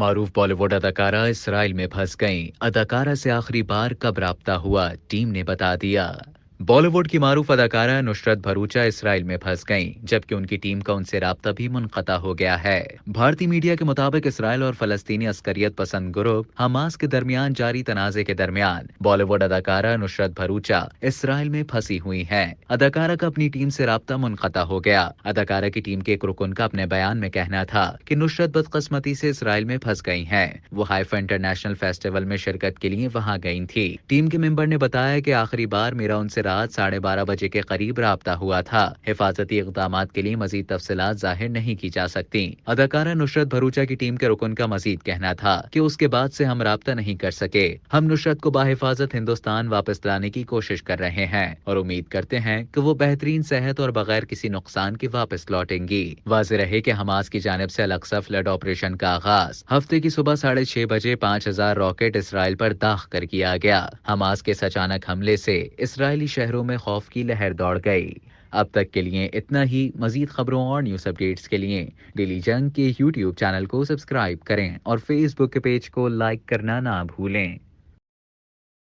معروف بالی ووڈ اداکارہ اسرائیل میں پھنس گئیں۔ اداکارہ سے آخری بار کب رابطہ ہوا، ٹیم نے بتا دیا۔ بالی ووڈ کی معروف اداکارہ نصرت بھروچا اسرائیل میں پھنس گئیں، جبکہ ان کی ٹیم کا ان سے رابطہ بھی منقطع ہو گیا ہے۔ بھارتی میڈیا کے مطابق اسرائیل اور فلسطینی عسکریت پسند گروپ حماس کے درمیان جاری تنازع کے درمیان بالی ووڈ اداکارہ نصرت بھروچا اسرائیل میں پھنسی ہوئی ہیں۔ اداکارہ کا اپنی ٹیم سے رابطہ منقطع ہو گیا۔ اداکارہ کی ٹیم کے ایک رکن کا اپنے بیان میں کہنا تھا کہ نصرت بدقسمتی سے اسرائیل میں پھنس گئی ہیں۔ وہ حیفا انٹرنیشنل فیسٹیول میں شرکت کے لیے وہاں گئی تھی۔ ٹیم کے ممبر نے بتایا کہ آخری بار میرا ان سے رات 12:30 بجے کے قریب رابطہ ہوا تھا۔ حفاظتی اقدامات کے لیے مزید تفصیلات ظاہر نہیں کی جا سکتی۔ اداکارہ نصرت بھروچا کی ٹیم کے رکن کا مزید کہنا تھا کہ اس کے بعد سے ہم رابطہ نہیں کر سکے۔ ہم نصرت کو بحفاظت ہندوستان واپس لانے کی کوشش کر رہے ہیں اور امید کرتے ہیں کہ وہ بہترین صحت اور بغیر کسی نقصان کے واپس لوٹیں گی۔ واضح رہے کہ حماس کی جانب سے الاقصی فلڈ آپریشن کا آغاز ہفتے کی صبح 6:30 بجے 5000 راکٹ اسرائیل پر داغ کر کیا گیا۔ حماس کے اس اچانک حملے سے اسرائیلی شہروں میں خوف کی لہر دوڑ گئی۔ اب تک کے لیے اتنا ہی۔ مزید خبروں اور نیوز اپڈیٹس کے لیے ڈیلی جنگ کے YouTube چینل کو سبسکرائب کریں اور Facebook کے پیج کو لائک کرنا نہ بھولیں۔